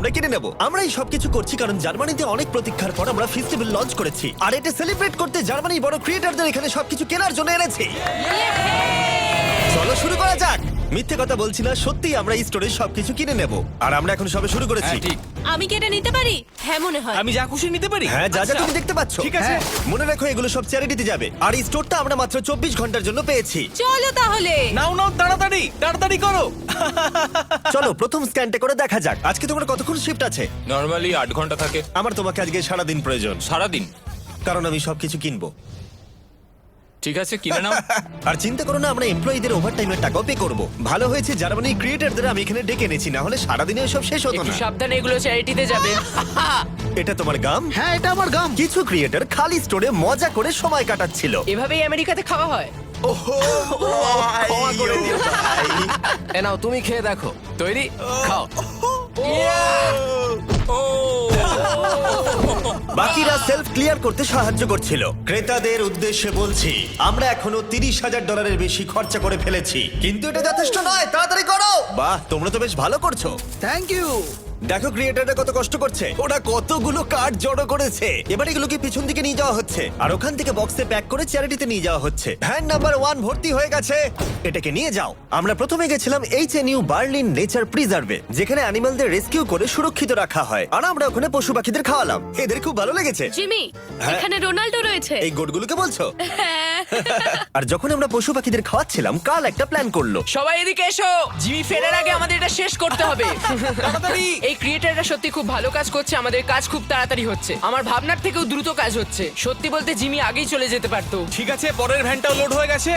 আমরা কিনে নেব। আমরা এই সবকিছু করছি কারণ জার্মানিতে অনেক প্রতীক্ষার পর আমরা ফেস্টিভ্যাল লঞ্চ করেছি, আর এটা সেলিব্রেট করতে জার্মানির বড় ক্রিয়েটরদের এখানে সবকিছু কেনার জন্য এনেছি। চলো শুরু করা যাক। মিথ্যে কথা বলছি না, সত্যি আমরা এই স্টোরে সবকিছু কিনে নেব, আর আমরা এখন সবে শুরু করেছি। ঠিক। আমি কি এটা নিতে পারি? হ্যাঁ মনে হয়। আমি যা খুশি নিতে পারি? হ্যাঁ, যা যা আচ্ছা। তুমি দেখতে পাচ্ছ। ঠিক আছে। হ্যাঁ, মনে রাখো এগুলো সব চ্যারিটিতে যাবে, আর এই স্টোরটা আমরা মাত্র 24 ঘন্টার জন্য পেয়েছি। চলো তাহলে। নাও নাও, তাড়াতাড়ি তাড়াতাড়ি করো। চলো প্রথম স্ক্যানটা করে দেখা যাক। আজকে তোমার কতক্ষণ শিফট আছে? নর্মালি 8 ঘন্টা থাকে। আমার তোমাকে আজকে সারাদিন প্রয়োজন, সারাদিন? কারণ আমি সবকিছু কিনবো। ঠিক আছে, কিনে নাও। আর চিন্তা করো না, আমরা এমপ্লয়ীদের ওভারটাইমের টাকাও পে করব। ভালো হয়েছে জার্মানির ক্রিয়েটরদের আমি এখানে ডেকে এনেছি, না হলে সারাদিনে সব শেষ হতো একটু না। সাবধানে, এগুলো চ্যারিটিতে যাবে। এটা তোমার গাম? হ্যাঁ, এটা আমার গাম। কিছু ক্রিয়েটর খালি স্টোরে মজা করে সময় কাটাচ্ছিল। এভাবেই আমেরিকাতে খাওয়া হয়। ক্ষমা করে দিও ভাই। এ নাও, তুমি খেয়ে দেখো। তৈরি? খাও। বাকিরা সেলফ ক্লিয়ার করতে সাহায্য করছিল। ক্রেতাদের উদ্দেশ্যে বলছি, আমরা এখনো $30,000 বেশি খরচা করে ফেলেছি, কিন্তু এটা যথেষ্ট নয়। তাড়াতাড়ি করো। বাহ, তোমরা তো বেশ ভালো করছো। Thank you. দেখো ক্রিয়েটররা কত কষ্ট করছে, ওরা কতগুলো কার্ড জড়ো করেছে। এবার এগুলোকে পিছন দিকে নিয়ে যাওয়া হচ্ছে, আর ওখান থেকে বক্সে প্যাক করে চ্যারিটিতে নিয়ে যাওয়া হচ্ছে। ভ্যান নাম্বার 1 ভর্তি হয়ে গেছে, এটাকে নিয়ে যাও। আমরা প্রথমে গেছিলাম HNU বার্লিন নেচার প্রিজার্ভে, যেখানে অ্যানিমালদের রেস্কিউ করে সুরক্ষিত রাখা হয়, আর আমরা ওখানে পশু পাখিদের খাওয়ালাম। এদের খুব ভালো লেগেছে। জিমি, হ্যাঁ। এখানে রোনাল্ডো রয়েছে। এই গোটগুলোকে বলছো? হ্যাঁ। আর যখন আমরা পশু পাখিদের খাওয়াচ্ছিলাম, কাল একটা প্ল্যান করলো। সবাই এদিকে এসো। জিমি ফেরার আগে আমাদের এটা শেষ করতে হবে। তাড়াতাড়ি। এই ক্রিয়েটাররা সত্যি খুব ভালো কাজ করছে, আমাদের কাজ খুব তাড়াতাড়ি হচ্ছে। আমার ভাবনার থেকেও দ্রুত কাজ হচ্ছে। সত্যি বলতে জিমি আগেই চলে যেতে পারতো। ঠিক আছে, পরের ভ্যানটাও লোড হয়ে গেছে।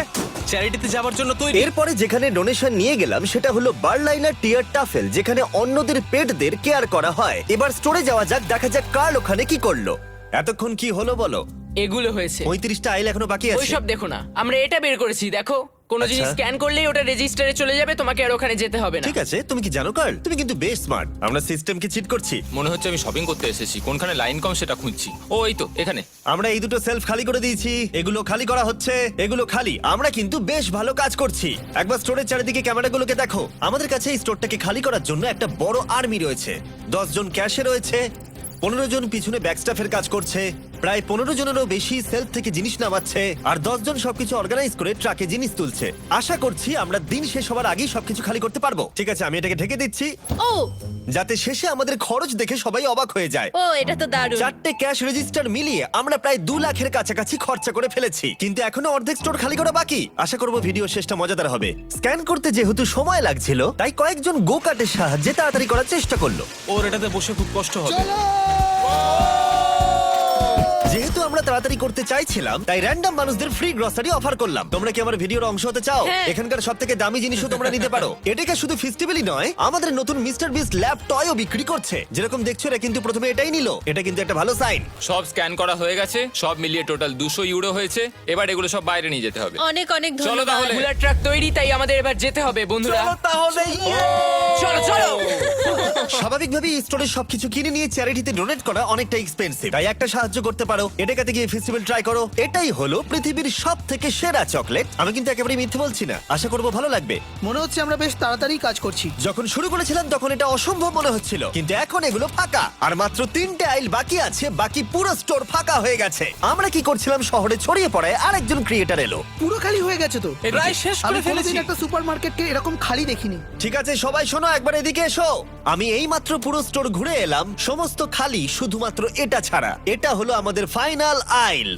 চ্যারিটিতে যাওয়ার জন্য তৈরি। এরপরে যেখানে ডোনেশন নিয়ে গেলাম সেটা হলো বার্লাইনার টিয়ার টাফেল, যেখানে অন্যদের পেটদের কেয়ার করা হয়। এবার স্টোরে যাওয়া যাক, দেখা যাক কার্ল ওখানে কি করলো। এতক্ষণ কি হলো বলো? এগুলো হয়েছে। 35টা আইল এখনো বাকি আছে। ওইসব দেখো না, আমরা এটা বের করেছি। দেখো, কোনো জিনিস আচ্ছা। স্ক্যান করলেই ওটা রেজিস্টারে চলে যাবে, তোমাকে আর ওখানে যেতে হবে না। ঠিক আছে, তুমি কি জানো কার্ল, তুমি কিন্তু বেশ স্মার্ট। আমরা সিস্টেমকে চিট করছি। মনে হচ্ছে আমি শপিং করতে এসেছি, কোনখানে লাইন কম সেটা খুঁজছি। ও এই তো এখানে। আমরা এই দুটো সেলফ খালি করে দিয়েছি, এগুলো খালি করা হচ্ছে, এগুলো খালি। আমরা কিন্তু বেশ ভালো কাজ করছি। একবার স্টোরের চারিদিকে ক্যামেরাগুলোকে দেখো। আমাদের কাছে এই স্টোরটাকে খালি করার জন্য একটা বড় আর্মি রয়েছে। 10 জন ক্যাশে রয়েছে, 15 জন পিছনে ব্যাকস্টাফের কাজ করছে, প্রায় 15 জনেরও বেশি সেলফ থেকে জিনিস নামাচ্ছে, আর 10 জন সবকিছু অর্গানাইজ করে ট্রাকে জিনিস তুলছে। আশা করছি আমরা দিন শেষ হওয়ার আগেই সবকিছু খালি করতে পারবো। ঠিক আছে, আমি এটাকে ঢেকে দিচ্ছি, ও যাতে শেষে আমাদের খরচ দেখে সবাই অবাক হয়ে যায়। ও, এটা তো দারুণ। 4টে ক্যাশ রেজিস্টার মিলিয়ে আমরা প্রায় 2 লাখের কাছাকাছি খরচা করে ফেলেছি, কিন্তু এখনো অর্ধেক স্টোর খালি করা বাকি। আশা করব ভিডিও শেষটা মজাদার হবে। স্ক্যান করতে যেহেতু সময় লাগছিল, তাই কয়েকজন গো কার্টের সাহায্যে তাড়াতাড়ি করার চেষ্টা করলো। ওর এটাতে বসে খুব কষ্ট হবে। যেহেতু আমরা তাড়াতাড়ি করতে চাইছিলাম, তাই র্যান্ডম মানুষদের ফ্রি গ্রসারি অফার করলাম। তোমরা কি আমার ভিডিওর অংশ হতে চাও? হ্যাঁ। এখানকার সবথেকে দামি জিনিসও তোমরা নিতে পারো। এটাকে শুধু ফেস্টিভ্যালই নয়, আমাদের নতুন মিস্টার বিস্ট ল্যাব টয়ও বিক্রি করছে। যেরকম দেখছো, এরা কিন্তু প্রথমে এটাই নিল। এটা কিন্তু একটা ভালো সাইন। সব স্ক্যান করা হয়ে গেছে, সব মিলিয়ে টোটাল 200 ইউরো হয়েছে। এবার এগুলো সব বাইরে নিয়ে যেতে হবে। অনেক অনেক চলো ধন্যবাদ। তাহলে। বুলার ট্রাক তৈরি, তাই আমাদের এবার যেতে হবে বন্ধুরা। তাহলে চলো চলো। স্বাভাবিকভাবেই স্টোরে সবকিছু কিনে নিয়ে চ্যারিটিতে ডোনেট করা অনেকটা এক্সপেন্সিভ, তাই একটা সাহায্য করতে পারো। এটাকাতে গিয়ে ফেস্টিভ্যাল ট্রাই করো। এটাই হলো পৃথিবীর সবথেকে সেরা চকলেট। আমি কিন্তু একেবারেই মিথ্যে বলছি না, আশা করবো ভালো লাগবে। মনে হচ্ছে আমরা বেশ তাড়াতাড়ি কাজ করছি। যখন শুরু করেছিলাম তখন এটা অসম্ভব মনে হচ্ছিল, কিন্তু এখন এগুলো ফাঁকা, আর মাত্র 3টে আইল বাকি আছে। বাকি পুরো স্টোর ফাঁকা হয়ে গেছে। আমরা কি করছিলাম, শহরে ছড়িয়ে পড়ায় আরেকজন ক্রিয়েটর এলো। পুরো খালি হয়ে গেছে তো। প্রায় শেষ আমি করে ফেলেছি। কোনোদিন একটা সুপারমার্কেটকে এরকম খালি দেখিনি। ঠিক আছে সবাই শোনো, একবার এদিকে এসো। আমি এই মাত্র পুরো স্টোর ঘুরে এলাম, সমস্ত খালি, শুধুমাত্র এটা ছাড়া। এটা হলো আমাদের ফাইনাল আইল,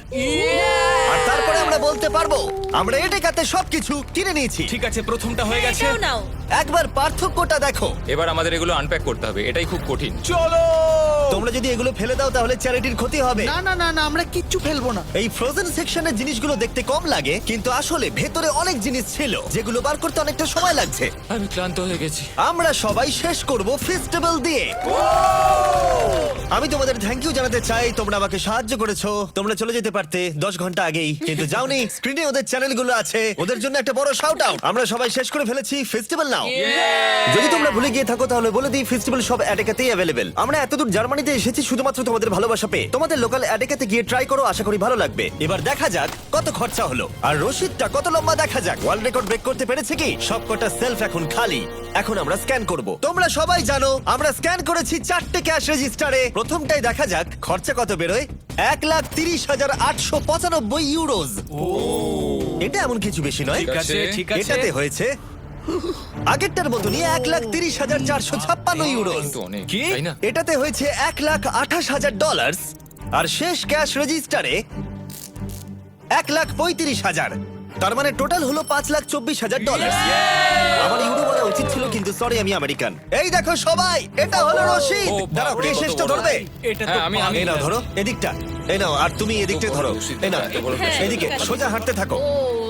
আর তারপরে আমরা বলতে পারবো আমরা এটাকাতে সবকিছু কিনে নিয়েছি। ঠিক আছে, প্রথমটা হয়ে গেছে। এটাও নাও। একবার পার্থক্যটা দেখো। এবার আমাদের এগুলো আনপ্যাক করতে হবে, এটাই খুব কঠিন। চলো। তোমরা যদি এগুলো ফেলে দাও তাহলে চ্যারিটির ক্ষতি হবে। না না না না, আমরা কিচ্ছু ফেলবো না। এই ফ্রোজেন সেকশনের জিনিসগুলো দেখতে কম লাগে, কিন্তু আসলে ভেতরে অনেক জিনিস ছিল যেগুলো বার করতে অনেকটা সময় লাগছে। আমি ক্লান্ত হয়ে গেছি। আমরা সবাই শেষ করব ফেস্টিভ্যাল দিয়ে। আমি তোমাদের থ্যাংক ইউ জানাতে চাই, তোমরা আমাকে সাহায্য করেছো। তোমরা চলে যেতে পারতে 10 ঘন্টা আগেই, কিন্তু যাওনি। স্ক্রিনে ওদের চ্যানেলগুলো আছে, ওদের জন্য একটা বড় শাউট আউট। আমরা সবাই শেষ করে ফেলেছি ফেস্টিভ্যাল নাও। যদি তোমরা ভুলে গিয়ে থাকো তাহলে বলে দিই, ফেস্টিভ্যাল সব অ্যাডেকাতেই অ্যাভেলেবেল। আমরা এতদূর জার্মানিতে এসেছি শুধুমাত্র তোমাদের ভালোবাসা পেয়ে। তোমাদের লোকাল অ্যাডেকাতে গিয়ে ট্রাই করো, আশা করি ভালো লাগবে। এবার দেখা যাক কত খরচা হলো, আর রসিদটা কত লম্বা দেখা যাক। ওয়ার্ল্ড রেকর্ড ব্রেক করতে পেরেছে কি? সবকটা সেলফ এখন খালি। এখন আমরা স্ক্যান করব। তোমরা সবাই জানো আমরা স্ক্যান করেছি 4টে ক্যাশ রেজিস্টারে। প্রথমটাই দেখা যাক খরচা কত বেরোয়। 1,30,895 ইউরোজ। এটা এমন কিছু বেশি নয়। ঠিক আছে, ঠিক এটাতে হয়েছে আগেরটার মতনই 1,30,456 ইউরোজ। কিন্তু অনেক, কি? তাই না? এটাতে হয়েছে $1,28,000 আর শেষ ক্যাশ রেজিস্টারে 1,35,000। তার মানে টোটাল হলো $5,24,000। আমার ইউরো বলা উচিত ছিল, কিন্তু সরি আমি আমেরিকান। এই দেখো সবাই, এটা হলো রশিদ। ও, দাঁড়াও, বাপরে, কে কত শেষটা বড়। ধরবে? এটা তো হ্যাঁ, আমি এই নাও ধরো এদিকটা, এই নাও, আর তুমি এদিকটা বড় ধরো। রশিদ, এই নাও এত বড় রশিদ। এদিকে হ্যাঁ, সোজা হাঁটতে থাকো। ও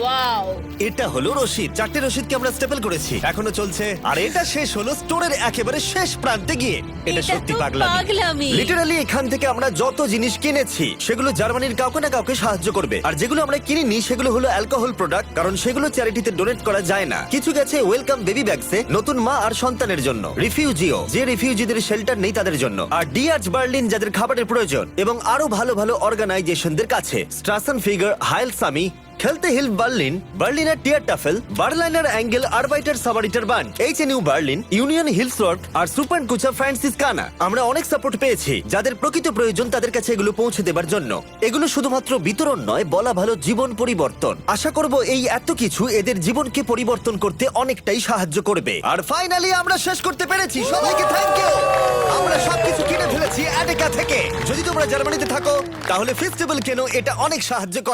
ওয়াও। এটা হলো রশিদ। 4টে রশিদকে আমরা স্টেপল করেছি, এখনো চলছে। আর এটা শেষ হলো স্টোরের একেবারে শেষ প্রান্তে গিয়ে। এটা এটা সত্যি তো পাগলামি। পাগলামি। লিটারালি এখান থেকে আমরা যত জিনিস কিনেছি সেগুলো জার্মানির কাউকে না কাউকে সাহায্য করবে। আর যেগুলো আমরা কিনিনি সেগুলো হলো অ্যালকোহল প্রোডাক্ট, কারণ সেগুলো চ্যারিটিতে ডোনেট করা যায় না। কিছু গেছে ওয়েলকাম বেবি ব্যাগসে, নতুন মা আর সন্তানের জন্য। রিফিউজিও, যে রিফিউজিদের শেল্টার নেই তাদের জন্য। আর ডিআরচ বার্লিন, যাদের খাবারের প্রয়োজন। এবং আরো ভালো ভালো অর্গানাইজেশনদের কাছে স্ট্রাসেন ফিগার, হাইল সামি, খেলতে হিল বার্লিন, বার্লিনার টিয়ার টাফেল, বার্লাইনার অ্যাঙ্গেল, আরবাইটার সাবারিটার বান্ড, এইচএনইউ বার্লিন, ইউনিয়ন হিলসওয়ার্ক আর সুপার কুচা ফ্রান্সিসকানা। আমরা অনেক সাপোর্ট পেয়েছি। যাদের প্রকৃত প্রয়োজন তাদের কাছে এগুলো পৌঁছে দেবার জন্য। এগুলো শুধুমাত্র বিতরণ নয়, বলা ভালো জীবন পরিবর্তন। আশা করব এই এত কিছু এদের জীবনকে পরিবর্তন করতে অনেকটাই সাহায্য করবে। আর ফাইনালি আমরা শেষ করতে পেরেছি। সবাইকে থ্যাংক ইউ। আমরা সবকিছু কিনে ফেলেছি অ্যাডেকা থেকে। যদি তোমরা জার্মানিতে থাকো তাহলে ফেস্টিভ্যাল কেনো, এটা অনেক সাহায্য করে।